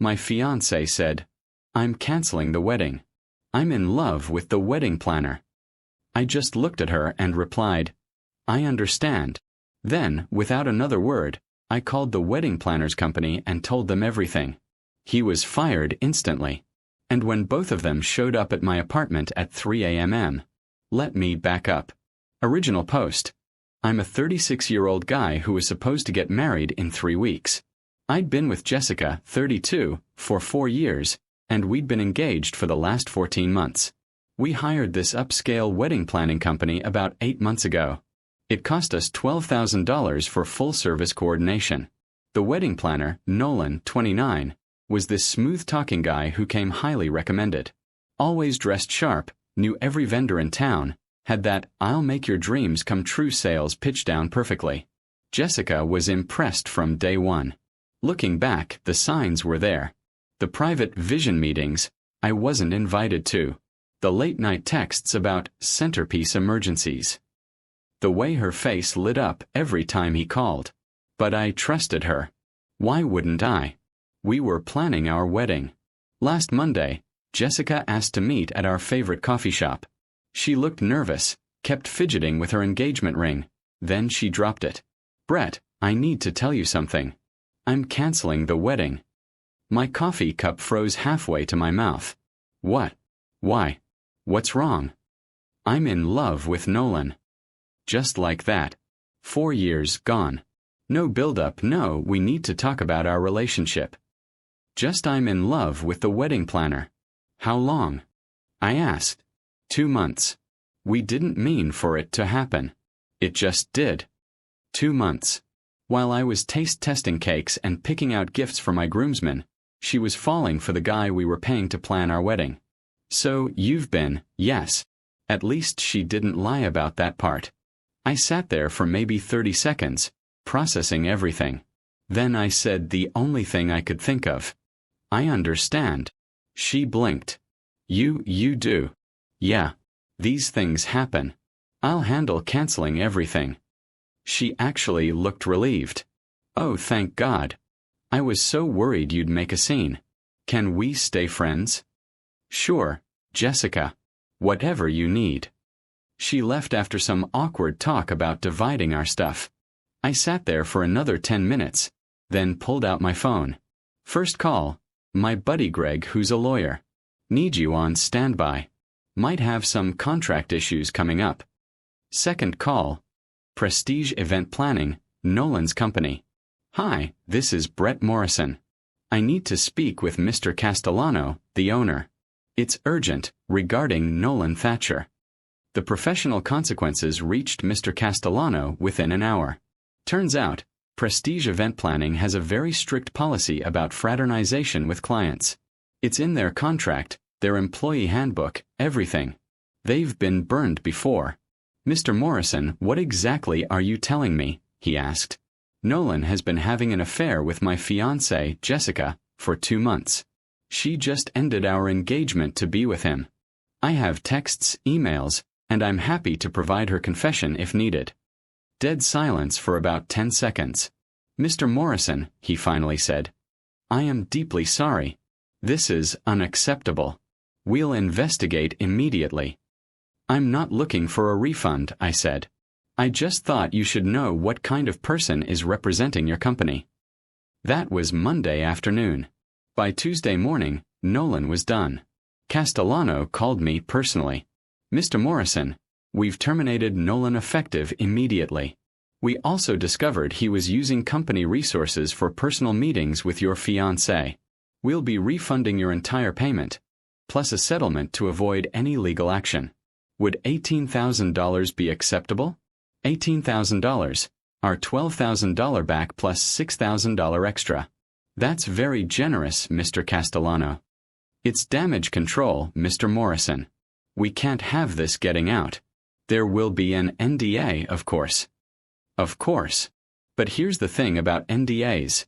My fiancée said, "I'm canceling the wedding. I'm in love with the wedding planner." I just looked at her and replied, "I understand." Then, without another word, I called the wedding planner's company and told them everything. He was fired instantly. And when both of them showed up at my apartment at 3 a.m. Let me back up. Original post. I'm a 36-year-old guy who was supposed to get married in 3 weeks. I'd been with Jessica, 32, for 4 years, and we'd been engaged for the last 14 months. We hired this upscale wedding planning company about 8 months ago. It cost us $12,000 for full-service coordination. The wedding planner, Nolan, 29, was this smooth-talking guy who came highly recommended. Always dressed sharp, knew every vendor in town, had that "I'll make your dreams come true" sales pitch down perfectly. Jessica was impressed from day one. Looking back, the signs were there. The private vision meetings I wasn't invited to. The late-night texts about centerpiece emergencies. The way her face lit up every time he called. But I trusted her. Why wouldn't I? We were planning our wedding. Last Monday, Jessica asked to meet at our favorite coffee shop. She looked nervous, kept fidgeting with her engagement ring. Then she dropped it. "Brett, I need to tell you something. I'm canceling the wedding." My coffee cup froze halfway to my mouth. What? Why? What's wrong? I'm in love with Nolan. Just like that. 4 years gone. No buildup, no, we need to talk about our relationship. Just I'm in love with the wedding planner. How long? I asked. 2 months. We didn't mean for it to happen. It just did. 2 months. While I was taste testing cakes and picking out gifts for my groomsmen, she was falling for the guy we were paying to plan our wedding. So you've been, yes. At least she didn't lie about that part. I sat there for maybe 30 seconds, processing everything. Then I said the only thing I could think of. "I understand." She blinked. You do. Yeah. These things happen. I'll handle canceling everything." She actually looked relieved. "Oh, thank God. I was so worried you'd make a scene. Can we stay friends?" "Sure, Jessica. Whatever you need." She left after some awkward talk about dividing our stuff. I sat there for another 10 minutes, then pulled out my phone. First call, my buddy Greg, who's a lawyer. "Need you on standby. Might have some contract issues coming up." Second call, Prestige Event Planning, Nolan's company. "Hi, this is Brett Morrison. I need to speak with Mr. Castellano, the owner. It's urgent, regarding Nolan Thatcher." The professional consequences reached Mr. Castellano within an hour. Turns out, Prestige Event Planning has a very strict policy about fraternization with clients. It's in their contract, their employee handbook, everything. They've been burned before. "Mr. Morrison, what exactly are you telling me?" he asked. "Nolan has been having an affair with my fiancée, Jessica, for 2 months. She just ended our engagement to be with him. I have texts, emails, and I'm happy to provide her confession if needed." Dead silence for about 10 seconds. "Mr. Morrison," he finally said, "I am deeply sorry. This is unacceptable. We'll investigate immediately." "I'm not looking for a refund," I said. "I just thought you should know what kind of person is representing your company." That was Monday afternoon. By Tuesday morning, Nolan was done. Castellano called me personally. "Mr. Morrison, we've terminated Nolan effective immediately. We also discovered he was using company resources for personal meetings with your fiancée. We'll be refunding your entire payment, plus a settlement to avoid any legal action. Would $18,000 be acceptable?" $18,000, our $12,000 back plus $6,000 extra. "That's very generous, Mr. Castellano." "It's damage control, Mr. Morrison. We can't have this getting out. There will be an NDA, of course." "Of course. But here's the thing about NDAs.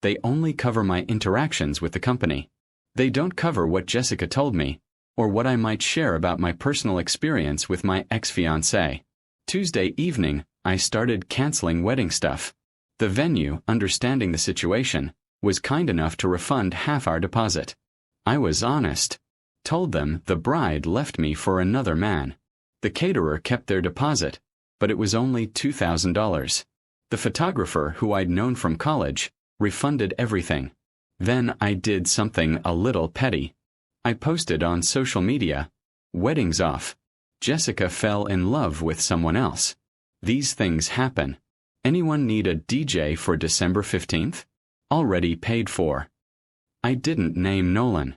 They only cover my interactions with the company. They don't cover what Jessica told me, or what I might share about my personal experience with my ex-fiancée." Tuesday evening, I started canceling wedding stuff. The venue, understanding the situation, was kind enough to refund half our deposit. I was honest. Told them the bride left me for another man. The caterer kept their deposit, but it was only $2,000. The photographer, who I'd known from college, refunded everything. Then I did something a little petty. I posted on social media, "Wedding's off. Jessica fell in love with someone else. These things happen. Anyone need a DJ for December 15th? Already paid for." I didn't name Nolan.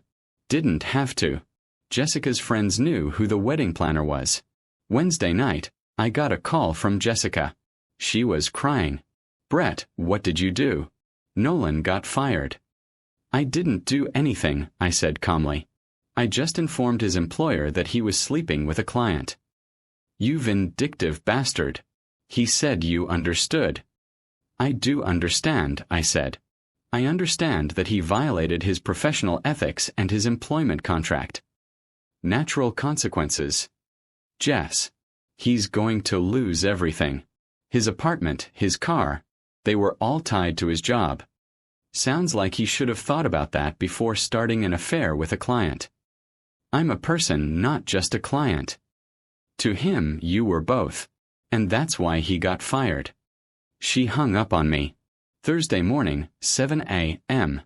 Didn't have to. Jessica's friends knew who the wedding planner was. Wednesday night, I got a call from Jessica. She was crying. "Brett, what did you do? Nolan got fired." "I didn't do anything," I said calmly. "I just informed his employer that he was sleeping with a client." "You vindictive bastard. He said you understood." "I do understand," I said. "I understand that he violated his professional ethics and his employment contract." Natural consequences. Jess. He's going to lose everything. His apartment, his car, they were all tied to his job. Sounds like he should have thought about that before starting an affair with a client. I'm a person, not just a client. To him, you were both. And that's why he got fired. She hung up on me. Thursday morning, 7 a.m.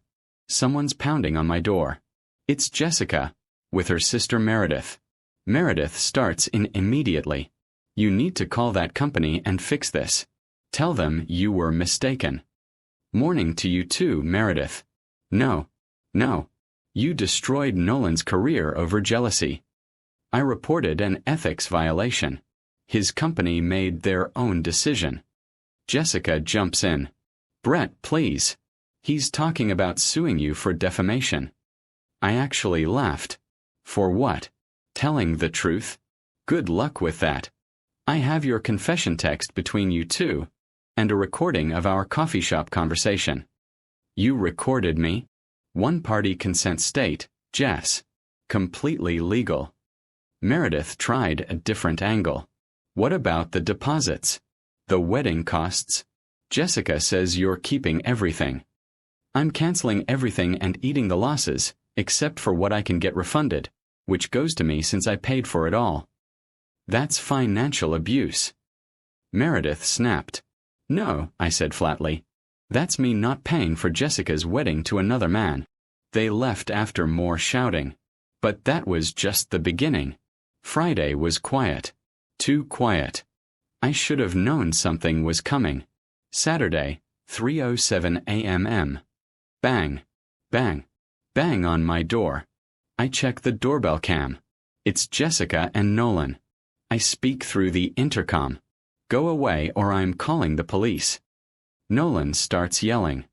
Someone's pounding on my door. It's Jessica, with her sister Meredith. Meredith starts in immediately. "You need to call that company and fix this. Tell them you were mistaken." "Morning to you too, Meredith." No. You destroyed Nolan's career over jealousy." I reported an ethics violation. His company made their own decision. Jessica jumps in. "Brett, please. He's talking about suing you for defamation." I actually laughed. For what? Telling the truth? Good luck with that. I have your confession text between you two, and a recording of our coffee shop conversation. You recorded me? One-party consent state, Jess. Completely legal. Meredith tried a different angle. What about the deposits? The wedding costs? Jessica says you're keeping everything. I'm canceling everything and eating the losses, except for what I can get refunded, which goes to me since I paid for it all. That's financial abuse. Meredith snapped. No, I said flatly. That's me not paying for Jessica's wedding to another man. They left after more shouting. But that was just the beginning. Friday was quiet. Too quiet. I should have known something was coming. Saturday, 3:07 a.m. Bang, bang, bang on my door. I check the doorbell cam. It's Jessica and Nolan. I speak through the intercom. Go away or I'm calling the police. Nolan starts yelling.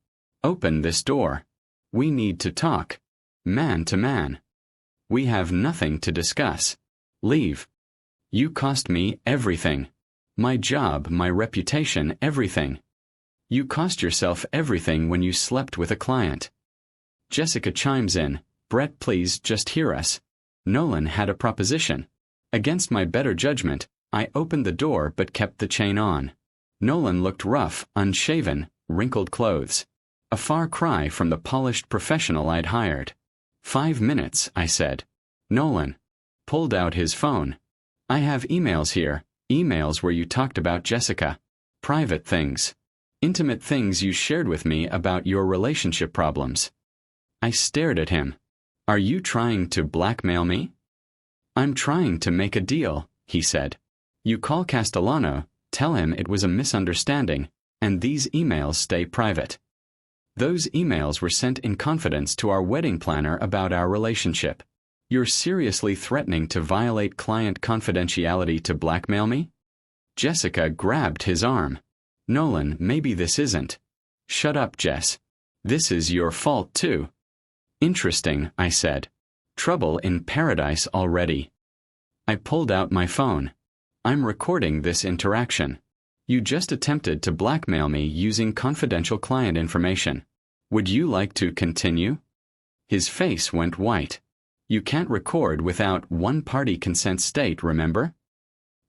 Open this door. We need to talk. Man to man. We have nothing to discuss. Leave. You cost me everything. My job, my reputation, everything. You cost yourself everything when you slept with a client. Jessica chimes in. Brett, please just hear us. Nolan had a proposition. Against my better judgment, I opened the door but kept the chain on. Nolan looked rough, unshaven, wrinkled clothes. A far cry from the polished professional I'd hired. 5 minutes, I said. Nolan pulled out his phone. I have emails here, emails where you talked about Jessica. Private things. Intimate things you shared with me about your relationship problems. I stared at him. Are you trying to blackmail me? I'm trying to make a deal, he said. You call Castellano, tell him it was a misunderstanding, and these emails stay private. Those emails were sent in confidence to our wedding planner about our relationship. You're seriously threatening to violate client confidentiality to blackmail me? Jessica grabbed his arm. Nolan, maybe this isn't. Shut up, Jess. This is your fault too. Interesting, I said. Trouble in paradise already. I pulled out my phone. I'm recording this interaction. You just attempted to blackmail me using confidential client information. Would you like to continue? His face went white. You can't record without one-party consent state, remember?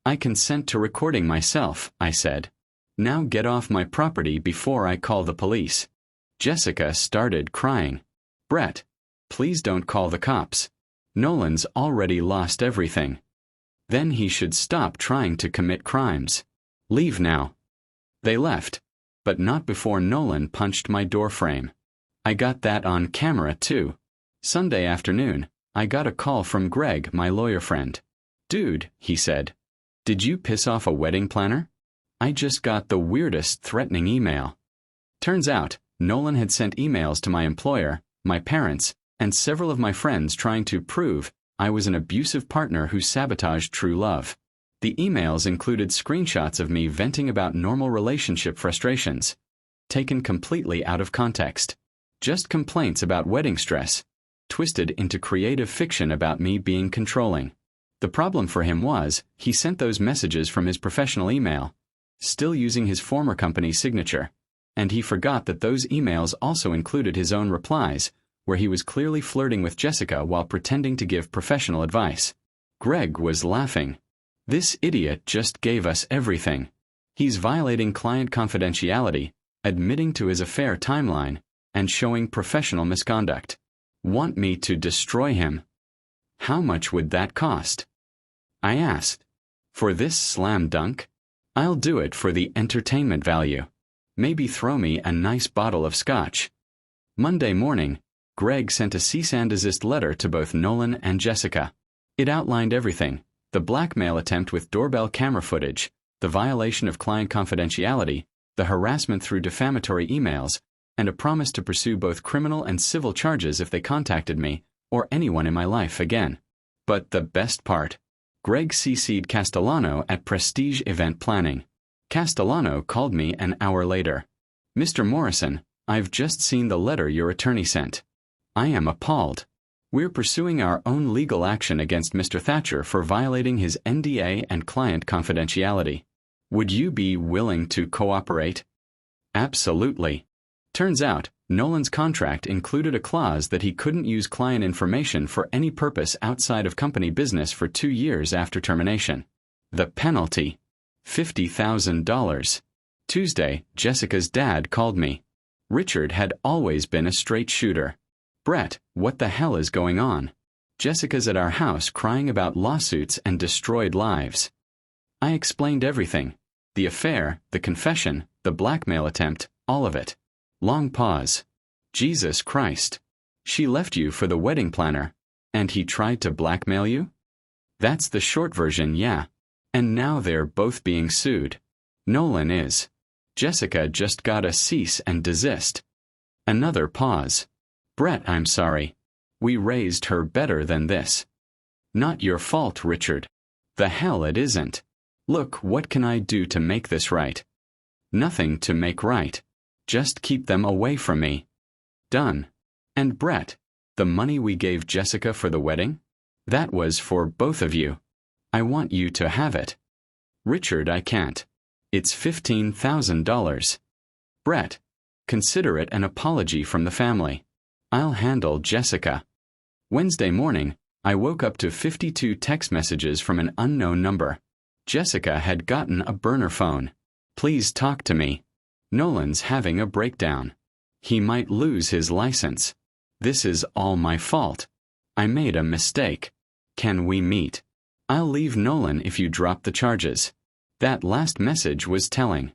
I consent to recording myself, I said. Now get off my property before I call the police. Jessica started crying. Brett, please don't call the cops. Nolan's already lost everything. Then he should stop trying to commit crimes. Leave now. They left, but not before Nolan punched my doorframe. I got that on camera too. Sunday afternoon, I got a call from Greg, my lawyer friend. Dude, he said. Did you piss off a wedding planner? I just got the weirdest threatening email. Turns out, Nolan had sent emails to my employer, my parents, and several of my friends trying to prove I was an abusive partner who sabotaged true love. The emails included screenshots of me venting about normal relationship frustrations, taken completely out of context. Just complaints about wedding stress, twisted into creative fiction about me being controlling. The problem for him was, he sent those messages from his professional email, still using his former company's signature, and he forgot that those emails also included his own replies, where he was clearly flirting with Jessica while pretending to give professional advice. Greg was laughing. This idiot just gave us everything. He's violating client confidentiality, admitting to his affair timeline, and showing professional misconduct. Want me to destroy him? How much would that cost? I asked. For this slam dunk? I'll do it for the entertainment value. Maybe throw me a nice bottle of scotch. Monday morning, Greg sent a cease and desist letter to both Nolan and Jessica. It outlined everything: the blackmail attempt with doorbell camera footage, the violation of client confidentiality, the harassment through defamatory emails, and a promise to pursue both criminal and civil charges if they contacted me or anyone in my life again. But the best part: Greg CC'd Castellano at Prestige Event Planning. Castellano called me an hour later. Mr. Morrison, I've just seen the letter your attorney sent. I am appalled. We're pursuing our own legal action against Mr. Thatcher for violating his NDA and client confidentiality. Would you be willing to cooperate? Absolutely. Turns out, Nolan's contract included a clause that he couldn't use client information for any purpose outside of company business for 2 years after termination. The penalty: $50,000. Tuesday, Jessica's dad called me. Richard had always been a straight shooter. Brett, what the hell is going on? Jessica's at our house crying about lawsuits and destroyed lives. I explained everything. The affair, the confession, the blackmail attempt, all of it. Long pause. Jesus Christ. She left you for the wedding planner, and he tried to blackmail you? That's the short version, yeah. And now they're both being sued. Nolan is. Jessica just got a cease and desist. Another pause. Brett, I'm sorry. We raised her better than this. Not your fault, Richard. The hell it isn't. Look, what can I do to make this right? Nothing to make right. Just keep them away from me. Done. And Brett, the money we gave Jessica for the wedding? That was for both of you. I want you to have it. Richard, I can't. It's $15,000. Brett, consider it an apology from the family. I'll handle Jessica. Wednesday morning, I woke up to 52 text messages from an unknown number. Jessica had gotten a burner phone. Please talk to me. Nolan's having a breakdown. He might lose his license. This is all my fault. I made a mistake. Can we meet? I'll leave Nolan if you drop the charges. That last message was telling.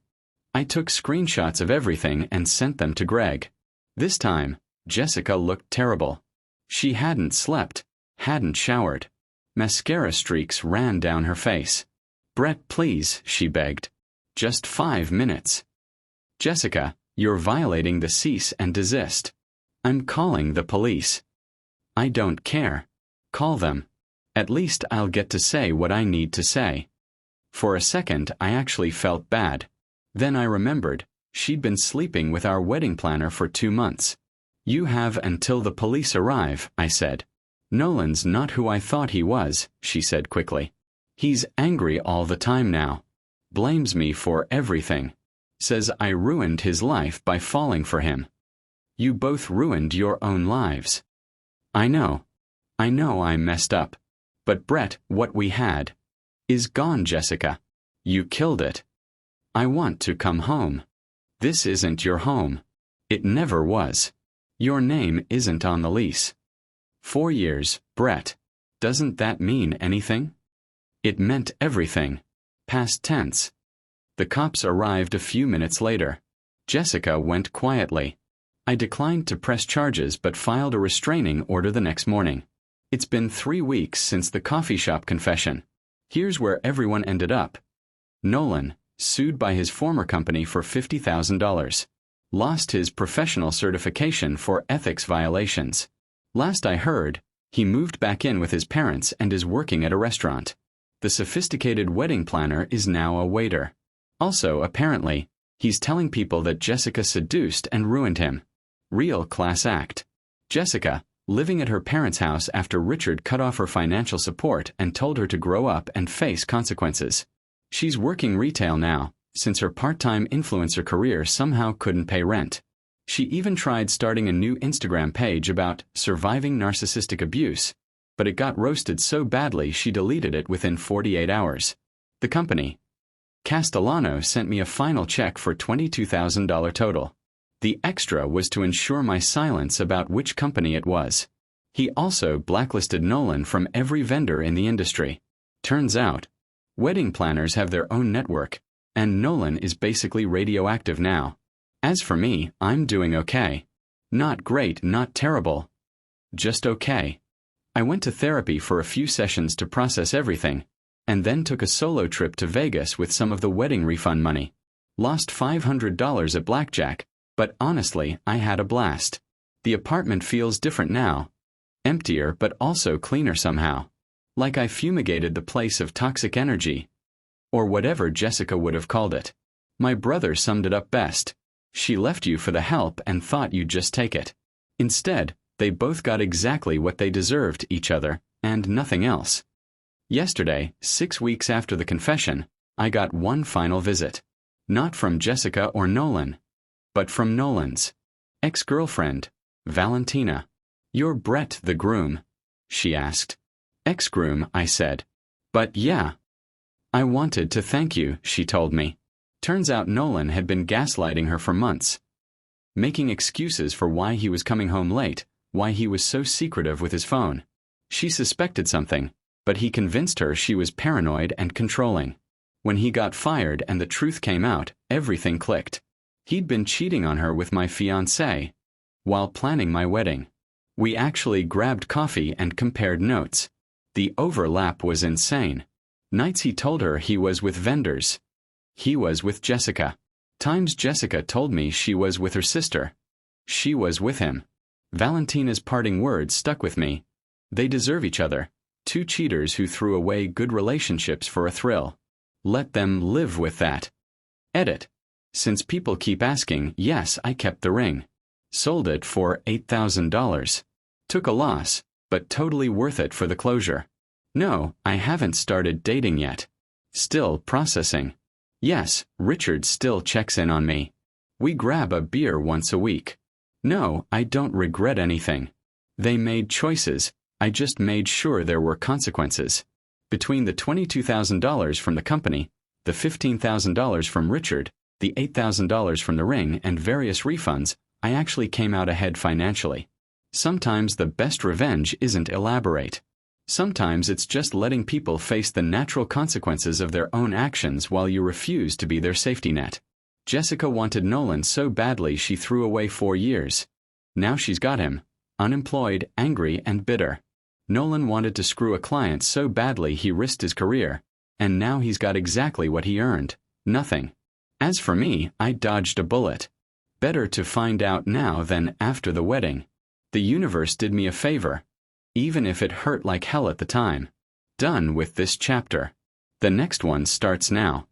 I took screenshots of everything and sent them to Greg. This time, Jessica looked terrible. She hadn't slept, hadn't showered. Mascara streaks ran down her face. Brett, please, she begged. Just 5 minutes. Jessica, you're violating the cease and desist. I'm calling the police. I don't care. Call them. At least I'll get to say what I need to say. For a second, I actually felt bad. Then I remembered, she'd been sleeping with our wedding planner for 2 months. You have until the police arrive, I said. Nolan's not who I thought he was, she said quickly. He's angry all the time now. Blames me for everything. Says I ruined his life by falling for him. You both ruined your own lives. I know I messed up. But Brett, what we had is gone, Jessica. You killed it. I want to come home. This isn't your home. It never was. Your name isn't on the lease. 4 years, Brett. Doesn't that mean anything? It meant everything. Past tense. The cops arrived a few minutes later. Jessica went quietly. I declined to press charges but filed a restraining order the next morning. It's been 3 weeks since the coffee shop confession. Here's where everyone ended up. Nolan, sued by his former company for $50,000. Lost his professional certification for ethics violations. Last I heard, he moved back in with his parents and is working at a restaurant. The sophisticated wedding planner is now a waiter. Also, apparently, he's telling people that Jessica seduced and ruined him. Real class act. Jessica, living at her parents' house after Richard cut off her financial support and told her to grow up and face consequences. She's working retail now, since her part-time influencer career somehow couldn't pay rent. She even tried starting a new Instagram page about surviving narcissistic abuse, but it got roasted so badly she deleted it within 48 hours. The company, Castellano, sent me a final check for $22,000 total. The extra was to ensure my silence about which company it was. He also blacklisted Nolan from every vendor in the industry. Turns out, wedding planners have their own network, and Nolan is basically radioactive now. As for me, I'm doing okay. Not great, not terrible. Just okay. I went to therapy for a few sessions to process everything, and then took a solo trip to Vegas with some of the wedding refund money. Lost $500 at blackjack, but honestly, I had a blast. The apartment feels different now. Emptier but also cleaner somehow. Like I fumigated the place of toxic energy. Or whatever Jessica would have called it. My brother summed it up best. She left you for the help and thought you'd just take it. Instead, they both got exactly what they deserved, each other, and nothing else. Yesterday, 6 weeks after the confession, I got one final visit. Not from Jessica or Nolan, but from Nolan's ex-girlfriend, Valentina. "You're Brett the groom?" she asked. "Ex-groom," I said. "But yeah." "I wanted to thank you," she told me. Turns out Nolan had been gaslighting her for months, making excuses for why he was coming home late, why he was so secretive with his phone. She suspected something, but he convinced her she was paranoid and controlling. When he got fired and the truth came out, everything clicked. He'd been cheating on her with my fiancée while planning my wedding. We actually grabbed coffee and compared notes. The overlap was insane. Nights he told her he was with vendors. He was with Jessica. Times Jessica told me she was with her sister. She was with him. Valentina's parting words stuck with me. They deserve each other. Two cheaters who threw away good relationships for a thrill. Let them live with that. Edit. Since people keep asking, yes, I kept the ring. Sold it for $8,000. Took a loss, but totally worth it for the closure. No, I haven't started dating yet. Still processing. Yes, Richard still checks in on me. We grab a beer once a week. No, I don't regret anything. They made choices, I just made sure there were consequences. Between the $22,000 from the company, the $15,000 from Richard, the $8,000 from the ring, and various refunds, I actually came out ahead financially. Sometimes the best revenge isn't elaborate. Sometimes it's just letting people face the natural consequences of their own actions while you refuse to be their safety net. Jessica wanted Nolan so badly she threw away 4 years. Now she's got him, unemployed, angry, and bitter. Nolan wanted to screw a client so badly he risked his career, and now he's got exactly what he earned, nothing. As for me, I dodged a bullet. Better to find out now than after the wedding. The universe did me a favor, even if it hurt like hell at the time. Done with this chapter. The next one starts now.